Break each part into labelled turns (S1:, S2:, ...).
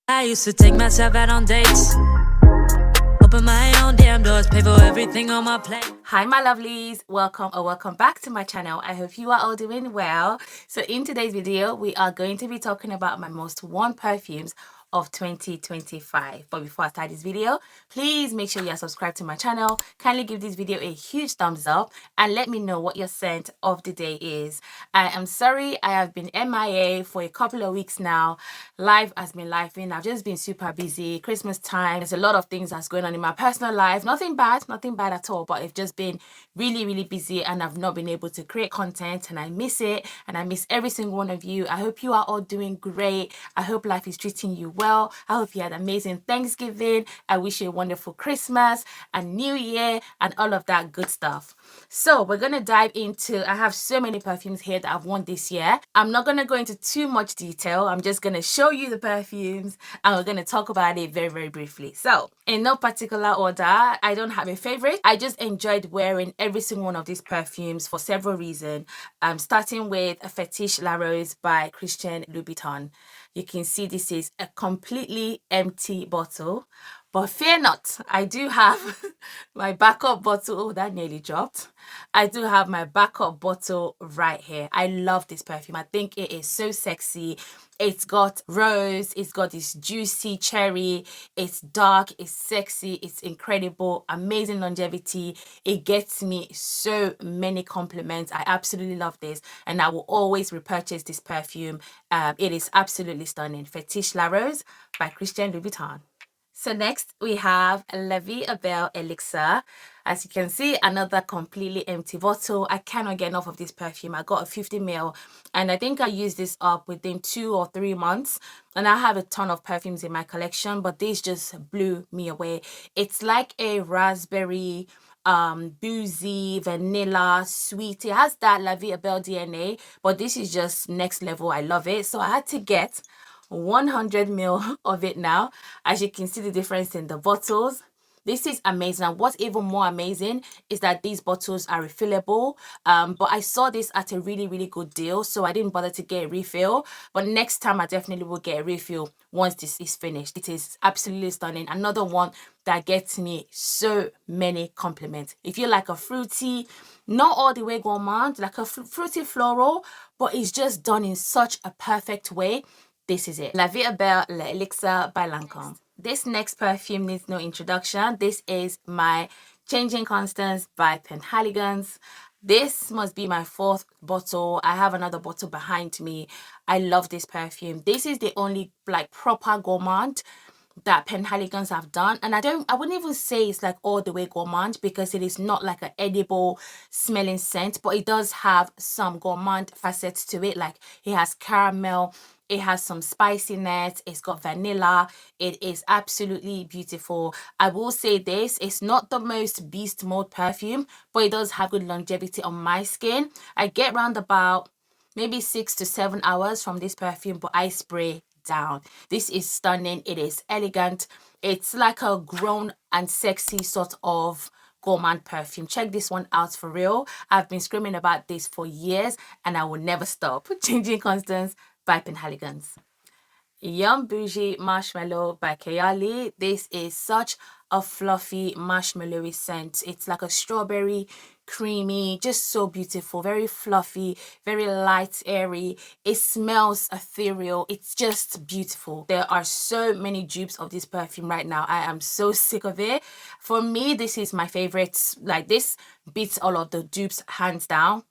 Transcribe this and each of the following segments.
S1: I used to take myself out on dates, open my own damn doors, pay for everything on my plate.
S2: Hi my lovelies, welcome back to my channel. I hope you are all doing well. So in today's video we are going to be talking about my most worn perfumes of 2025. But before I start this video, please make sure you are subscribed to my channel. Kindly give this video a huge thumbs up and let me know what your scent of the day is. I am sorry I have been MIA for a couple of weeks now. Life has been lifing. I've just been super busy. Christmas time, there's a lot of things that's going on in my personal life. Nothing bad at all, but it's just been really busy and I've not been able to create content, and I miss it, and I miss every single one of you. I hope you are all doing great. I hope life is treating you well. I hope you had an amazing Thanksgiving. I wish you a wonderful Christmas and New Year and all of that good stuff. So we're gonna dive into, I have so many perfumes here that I've worn this year. I'm not gonna go into too much detail. I'm just gonna show you the perfumes and we're gonna talk about it very briefly. So in no particular order, I don't have a favorite. I just enjoyed wearing every single one of these perfumes for several reasons. Starting with Fetiche La Rose by Christian Louboutin. You can see this is a completely empty bottle, but fear not, I do have my backup bottle. Oh, that nearly dropped. I do have my backup bottle right here. I love this perfume. I think it is so sexy. It's got rose, it's got this juicy cherry, it's dark, it's sexy, it's incredible, amazing longevity. It gets me so many compliments. I absolutely love this and I will always repurchase this perfume. It is absolutely stunning. Fetiche La Rose by Christian Louboutin. So next we have Vie Est Belle L'Elixir. As you can see, another completely empty bottle. I cannot get enough of this perfume. I got a 50ml and I think I used this up within 2 or 3 months. And I have a ton of perfumes in my collection, but this just blew me away. It's like a raspberry, boozy, vanilla, sweet. It has that La Vie Est Belle DNA, but this is just next level. I love it. So I had to get 100ml of it now. As you can see the difference in the bottles. This is amazing, and what's even more amazing is that these bottles are refillable. But I saw this at a really good deal, so I didn't bother to get a refill. But next time I definitely will get a refill once this is finished. It is absolutely stunning. Another one that gets me so many compliments. If you like a fruity, not all the way gourmand, like a fruity floral, but it's just done in such a perfect way, this is it. La Vie Est Belle L'Elixir by Lancome. This next perfume needs no introduction. This is my Changing Constance by Penhaligon's. This must be my 4th bottle. I have another bottle behind me. I love this perfume. This is the only like proper gourmand that Penhaligon's have done, and I wouldn't even say it's like all the way gourmand because it is not like an edible smelling scent, but it does have some gourmand facets to it. Like it has caramel, it has some spiciness, it's got vanilla. It is absolutely beautiful. I will say this, it's not the most beast mode perfume, but it does have good longevity on my skin. I get round about maybe 6 to 7 hours from this perfume, but I spray down. This is stunning. It is elegant. It's like a grown and sexy sort of gourmand perfume. Check this one out for real. I've been screaming about this for years and I will never stop. Changing Constance by Penhaligon's. Boujee Marshmallow by Kayali. This is such a fluffy marshmallowy scent. It's like a strawberry, creamy, just so beautiful, very fluffy, very light, airy. It smells ethereal. It's just beautiful. There are so many dupes of this perfume right now. I am so sick of it. For me, this is my favorite. Like, this beats all of the dupes hands down.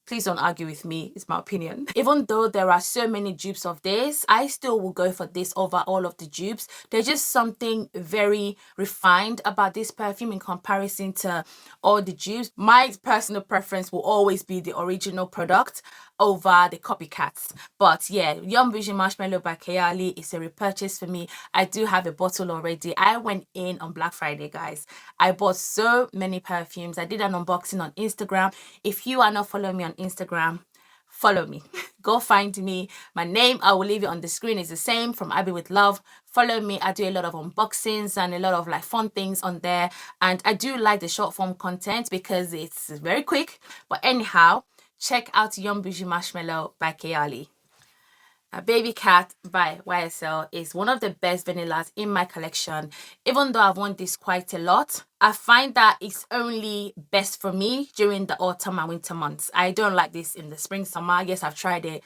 S2: Please don't argue with me, it's my opinion. Even though there are so many dupes of this, I still will go for this over all of the dupes. There's just something very refined about this perfume in comparison to all the dupes. My personal preference will always be the original product over the copycats. But yeah, Boujee Marshmallow by Kayali is a repurchase for me. I do have a bottle already. I went in on Black Friday, guys. I bought so many perfumes. I did an unboxing on Instagram. If you are not following me on Instagram, follow me. Go find me. My name, I will leave it on the screen, is the same, Fromabiwithlove. Follow me. I do a lot of unboxings and a lot of like fun things on there. And I do like the short form content because it's very quick. But anyhow, check out Boujee Marshmallow by Kayali. Babycat by YSL is one of the best vanillas in my collection. Even though I've worn this quite a lot, I find that it's only best for me during the autumn and winter months. I don't like this in the spring, summer. I guess I've tried it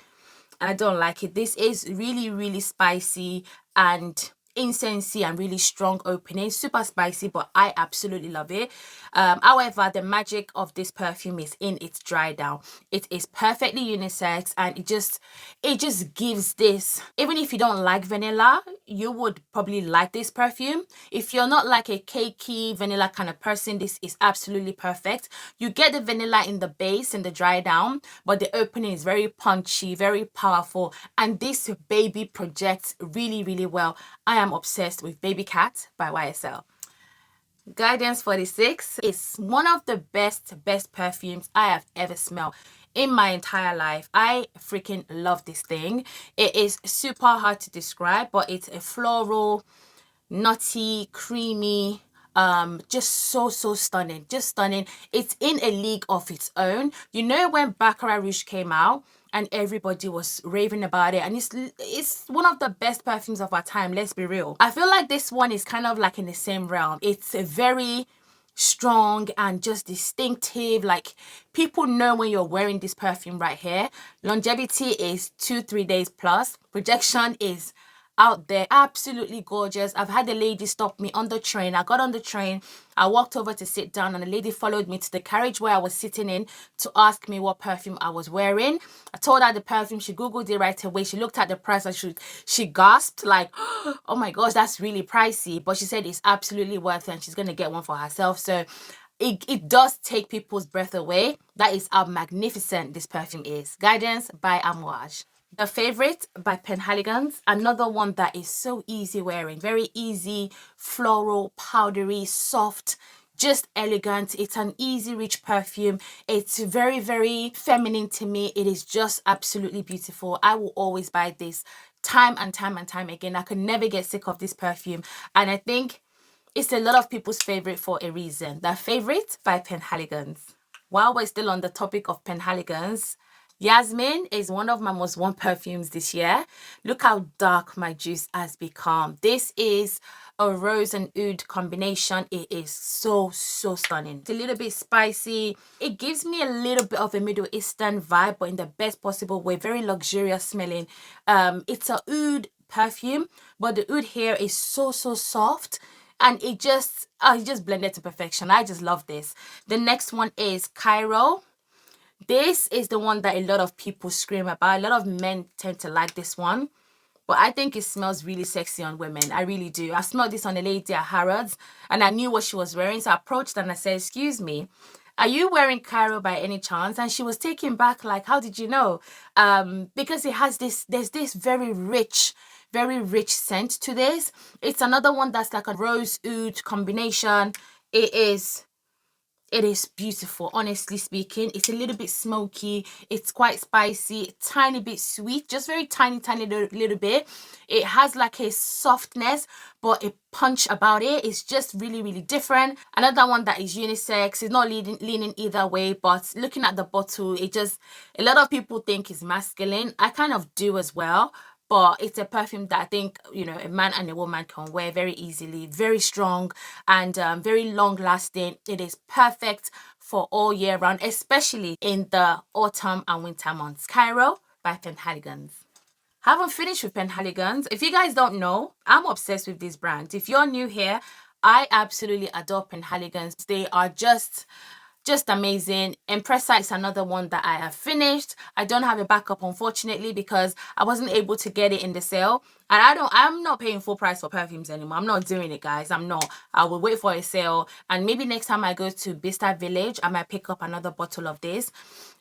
S2: and I don't like it. This is really, really spicy and incensey and really strong opening, super spicy, but I absolutely love it. However, the magic of this perfume is in its dry down. It is perfectly unisex, and it just gives this, even if you don't like vanilla, you would probably like this perfume. If you're not like a cakey vanilla kind of person, this is absolutely perfect. You get the vanilla in the base and the dry down, but the opening is very punchy, very powerful, and this baby projects really, really well. I am obsessed with Babycat by YSL. Guidance 46 is one of the best perfumes I have ever smelled in my entire life. I freaking love this thing. It is super hard to describe, but it's a floral, nutty, creamy, just so stunning, just stunning. It's in a league of its own. You know, when Baccarat Rouge came out and everybody was raving about it, and it's one of the best perfumes of our time, let's be real. I feel like this one is kind of like in the same realm. It's a very strong and just distinctive. Like, people know when you're wearing this perfume right here. Longevity is 2-3 days plus. Projection is out there, absolutely gorgeous. I've had a lady stop me on the train. I got on the train, I walked over to sit down, and the lady followed me to the carriage where I was sitting in to ask me what perfume I was wearing. I told her the perfume. She googled it right away. She looked at the price and she gasped like, oh my gosh, that's really pricey. But she said it's absolutely worth it and she's gonna get one for herself. So it does take people's breath away. That is how magnificent this perfume is. Guidance by Amouage. The Favorite by Penhaligon's, another one that is so easy wearing, very easy, floral, powdery, soft, just elegant. It's an easy rich perfume. It's very, very feminine to me. It is just absolutely beautiful. I will always buy this time and time and time again. I could never get sick of this perfume, and I think it's a lot of people's favorite for a reason. The Favorite by Penhaligon's. While we're still on the topic of Penhaligon's, Yasmine is one of my most worn perfumes this year. Look how dark my juice has become. This is a rose and oud combination. It is so stunning. It's a little bit spicy. It gives me a little bit of a Middle Eastern vibe, but in the best possible way. Very luxurious smelling. It's a oud perfume, but the oud here is so soft. And it just blended to perfection. I just love this. The next one is Cairo. This is the one that a lot of people scream about. A lot of men tend to like this one, but I think it smells really sexy on women. I really do. I smelled this on a lady at Harrods and I knew what she was wearing. So I approached her and I said, excuse me, are you wearing Cairo by any chance? And she was taken back like, how did you know? Because it has there's this very rich scent to this. It's another one that's like a rose oud combination. It is beautiful, honestly speaking. It's a little bit smoky. It's quite spicy, tiny bit sweet, just very tiny little bit. It has like a softness, but a punch about it. It's just really different. Another one that is unisex. It's not leaning either way, but looking at the bottle, a lot of people think it's masculine. I kind of do as well. But it's a perfume that I think, you know, a man and a woman can wear very easily, very strong and very long lasting. It is perfect for all year round, especially in the autumn and winter months. Cairo by Penhaligon's. Haven't finished with Penhaligon's. If you guys don't know, I'm obsessed with this brand. If you're new here, I absolutely adore Penhaligon's. They are just amazing. Empressa is another one that I have finished. I don't have a backup, unfortunately, because I wasn't able to get it in the sale. And I'm not paying full price for perfumes anymore. I'm not doing it, guys. I'm not. I will wait for a sale. And maybe next time I go to Bista Village, I might pick up another bottle of this.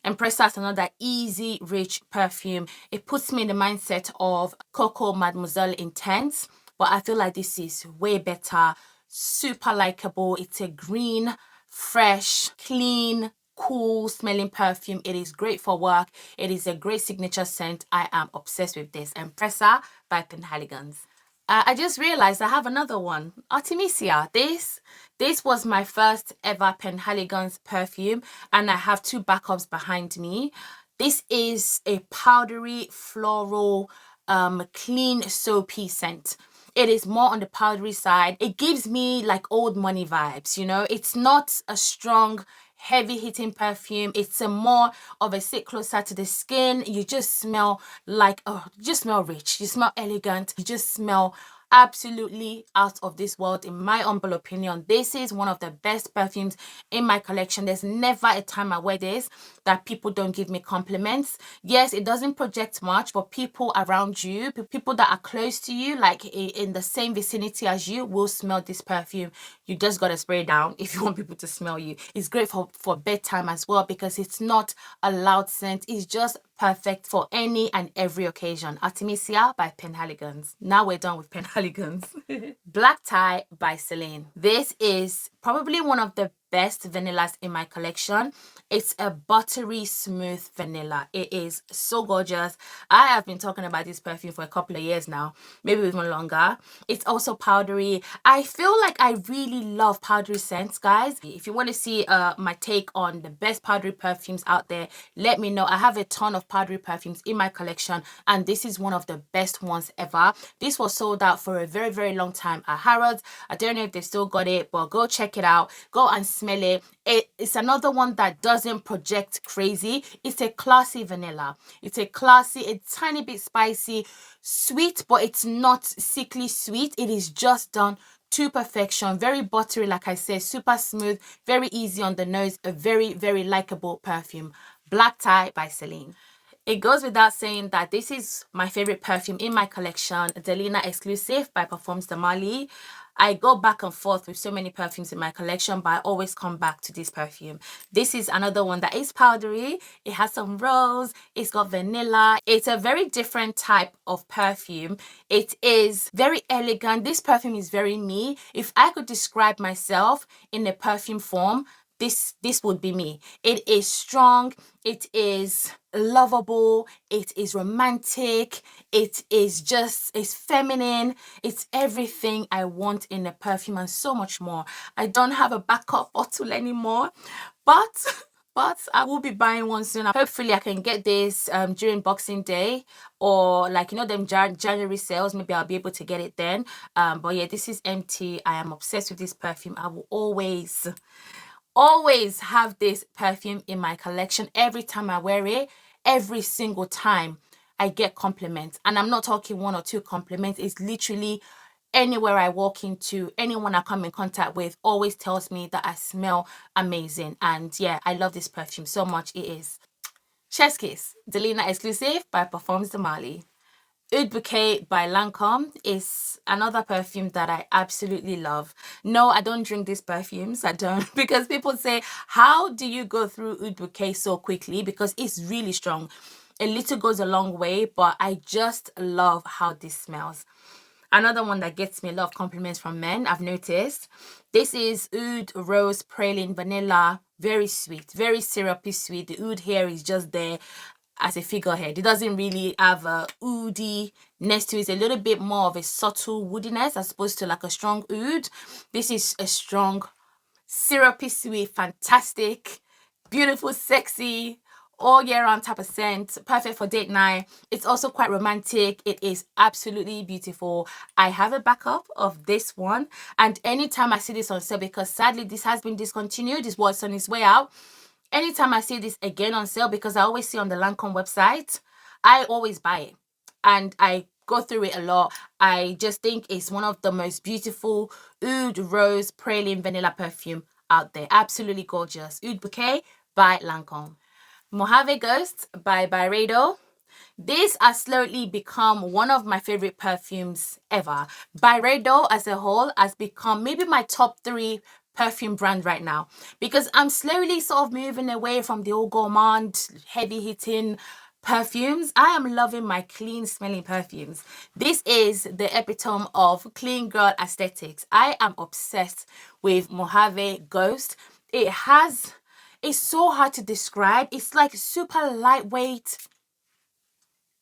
S2: Empressa is another easy, rich perfume. It puts me in the mindset of Coco Mademoiselle Intense. But I feel like this is way better. Super likable. It's a green, fresh, clean, cool smelling perfume. It is great for work. It is a great signature scent. I am obsessed with this. Empressa by Penhaligon's. I just realized I have another one. Artemisia. This was my first ever Penhaligon's perfume, and I have two backups behind me. This is a powdery, floral, clean soapy scent. It is more on the powdery side. It gives me like old money vibes, you know. It's not a strong heavy hitting perfume. It's a more of a sit closer to the skin. You just smell like, oh, you just smell rich, you smell elegant, you just smell absolutely out of this world. In my humble opinion, this is one of the best perfumes in my collection. There's never a time I wear this that people don't give me compliments. Yes, it doesn't project much, but people around you, people that are close to you, like in the same vicinity as you, will smell this perfume. You just gotta spray it down if you want people to smell you. It's great for bedtime as well, because it's not a loud scent. It's just perfect for any and every occasion. Artemisia by Penhaligons. Now we're done with Penhaligons. Black Tie by Celine. This is probably one of the best vanillas in my collection. It's a buttery smooth vanilla. It is so gorgeous. I have been talking about this perfume for a couple of years now, maybe even longer. It's also powdery. I feel like I really love powdery scents, guys. If you want to see my take on the best powdery perfumes out there, let me know. I have a ton of powdery perfumes in my collection, and this is one of the best ones ever. This was sold out for a very, very long time at Harrods. I don't know if they still got it, but go check it out. Go and smell it. It's another one that doesn't project crazy. It's a classy vanilla. It's a classy, a tiny bit spicy, sweet, but it's not sickly sweet. It is just done to perfection. Very buttery, like I said, super smooth, very easy on the nose, a very, very likable perfume. Black Tie by Celine. It goes without saying that this is my favorite perfume in my collection, Delina Exclusif by Parfums de Marly. I go back and forth with so many perfumes in my collection, but I always come back to this perfume. This is another one that is powdery. It has some rose. It's got vanilla. It's a very different type of perfume. It is very elegant. This perfume is very me. If I could describe myself in a perfume form, this would be me. It is strong. It is lovable. It is romantic. It is just, it's feminine. It's everything I want in a perfume and so much more. I don't have a backup bottle anymore, but I will be buying one soon. Hopefully I can get this during Boxing Day, or like, you know, them January sales. Maybe I'll be able to get it then. But yeah, this is empty. I am obsessed with this perfume. I will always have this perfume in my collection. Every time I wear it, every single time I get compliments. And I'm not talking one or two compliments. It's literally anywhere I walk into, anyone I come in contact with always tells me that I smell amazing. And yeah, I love this perfume so much. It is Chef's Kiss, Delina Exclusif by Parfums de Marly. Oud Bouquet by Lancome is another perfume that I absolutely love. No, I don't drink these perfumes. I don't, because people say, how do you go through Oud Bouquet so quickly? Because it's really strong. A little goes a long way, but I just love how this smells. Another one that gets me a lot of compliments from men, I've noticed. This is Oud Rose Praline Vanilla. Very sweet, very syrupy sweet. The oud here is just there as a figurehead. It doesn't really have a oudi next to it. It's a little bit more of a subtle woodiness as opposed to like a strong oud. This is a strong, syrupy sweet, fantastic, beautiful, sexy, all year round type of scent. Perfect for date night. It's also quite romantic. It is absolutely beautiful. I have a backup of this one, and anytime I see this on sale, because sadly this has been discontinued, this was on its way out. Anytime I see this again on sale, because I always see on the Lancome website, I always buy it. And I go through it a lot. I just think it's one of the most beautiful Oud Rose Praline Vanilla perfume out there. Absolutely gorgeous. Oud Bouquet by Lancome. Mojave Ghost by Byredo. This has slowly become one of my favorite perfumes ever. Byredo as a whole has become maybe my top 3 perfume brand right now, because I'm slowly sort of moving away from the old gourmand, heavy hitting perfumes. I am loving my clean smelling perfumes. This is the epitome of clean girl aesthetics. I am obsessed with Mojave Ghost. It's so hard to describe. It's like super lightweight.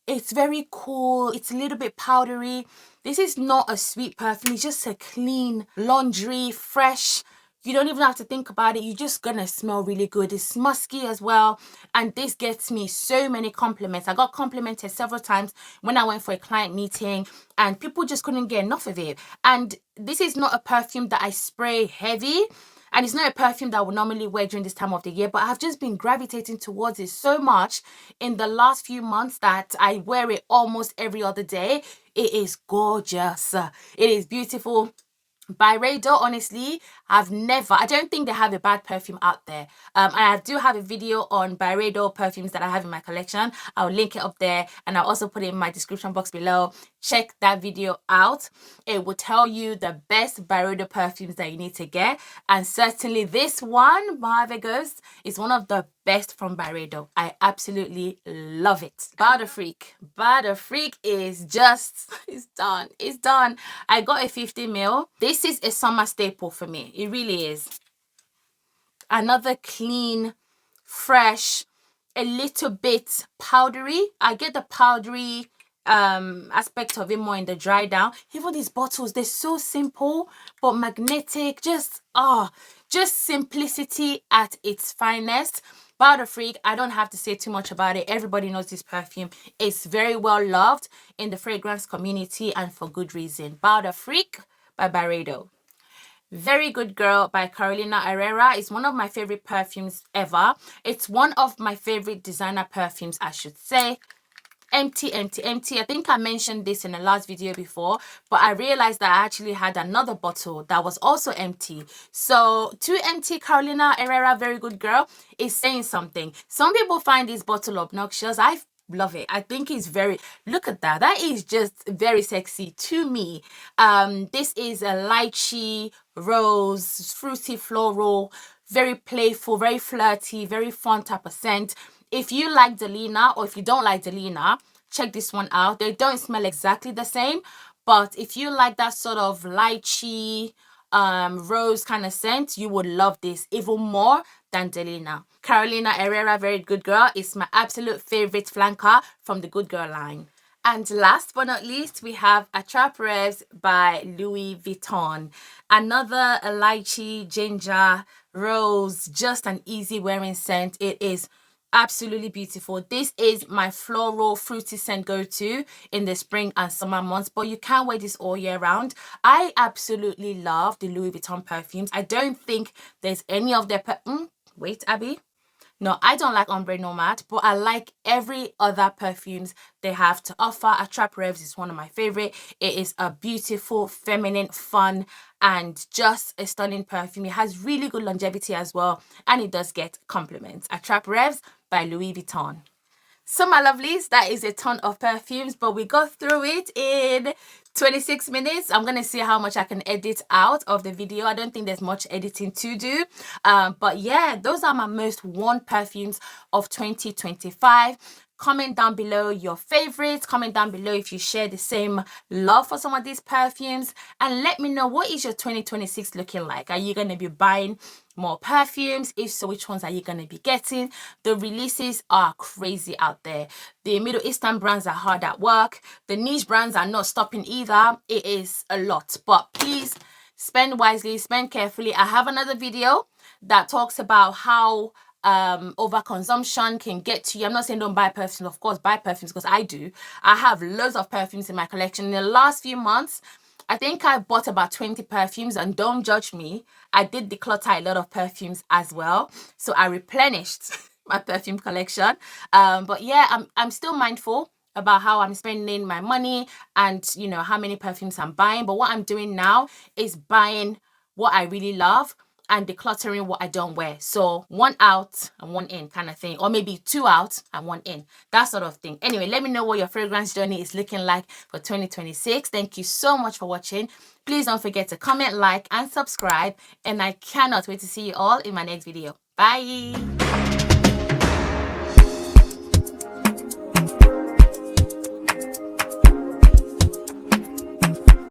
S2: It's very cool. It's a little bit powdery. This is not a sweet perfume. It's just a clean, laundry, fresh, You don't even have to think about it. You're just gonna smell really good. It's musky as well. And this gets me so many compliments. I got complimented several times when I went for a client meeting, and people just couldn't get enough of it. And this is not a perfume that I spray heavy. And it's not a perfume that I would normally wear during this time of the year, but I've just been gravitating towards it so much in the last few months that I wear it almost every other day. It is gorgeous. It is beautiful. Byredo, honestly, I don't think they have a bad perfume out there. I do have a video on Byredo perfumes that I have in my collection. I'll link it up there, and I'll also put it in my description box below. Check that video out. It will tell you the best Byredo perfumes that you need to get, and certainly this one, Mojave Ghost, is one of the best from Byredo. I absolutely love it. Bal D'Afrique. Bal D'Afrique is just, it's done. It's done. I got a 50ml. This is a summer staple for me. It really is. Another clean, fresh, a little bit powdery. I get the powdery aspect of it more in the dry down. Even these bottles, they're so simple but magnetic. Just simplicity at its finest. Bal D'Afrique, I don't have to say too much about it. Everybody knows this perfume. It's very well loved in the fragrance community, and for good reason. Bal D'Afrique by Byredo. Very Good Girl by Carolina Herrera is one of my favorite perfumes ever. It's one of my favorite designer perfumes, I should say. Empty, empty, empty. I think I mentioned this in the last video before, but I realized that I actually had another bottle that was also empty. So 2 empty Carolina Herrera Very Good Girl is saying something. Some people find this bottle obnoxious. I love it. I think it's very, look at that. That is just very sexy to me. This is a lychee, rose, fruity floral, very playful, very flirty, very fun type of scent. If you like Delina, or if you don't like Delina, check this one out. They don't smell exactly the same, but if you like that sort of lychee, rose kind of scent, you would love this even more than Delina. Carolina Herrera Very Good Girl is my absolute favorite flanker from the Good Girl line. And last but not least, we have Attrape Rêves by Louis Vuitton. Another lychee, ginger, rose, just an easy wearing scent. It is absolutely beautiful. This is my floral fruity scent go-to in the spring and summer months, but you can wear this all year round. I absolutely love the Louis Vuitton perfumes. I don't think there's any of their wait, Abby. No, I don't like Ombre Nomad, but I like every other perfumes they have to offer. Attrape Rêves is one of my favorite. It is a beautiful, feminine, fun, and just a stunning perfume. It has really good longevity as well, and it does get compliments. Attrape Rêves by Louis Vuitton. So my lovelies, that is a ton of perfumes, but we got through it in 26 minutes. I'm going to see how much I can edit out of the video. I don't think there's much editing to do. But yeah, those are my most worn perfumes of 2025. Comment down below your favorites. Comment down below if you share the same love for some of these perfumes. And let me know, what is your 2026 looking like? Are you going to be buying more perfumes? If so, which ones are you going to be getting? The releases are crazy out there. The Middle Eastern brands are hard at work. The niche brands are not stopping either. It is a lot. But please spend wisely, spend carefully. I have another video that talks about how overconsumption can get to you. I'm not saying don't buy perfumes. Of course, buy perfumes, because I do. I have loads of perfumes in my collection. In the last few months, I think I bought about 20 perfumes, and don't judge me. I did declutter a lot of perfumes as well. So I replenished my perfume collection. But yeah, I'm still mindful about how I'm spending my money and, you know, how many perfumes I'm buying. But what I'm doing now is buying what I really love and decluttering what I don't wear. So 1 out and 1 in kind of thing, or maybe 2 out and 1 in, that sort of thing. Anyway, let me know what your fragrance journey is looking like for 2026. Thank you so much for watching. Please don't forget to comment, like, and subscribe. And I cannot wait to see you all in my next video. Bye.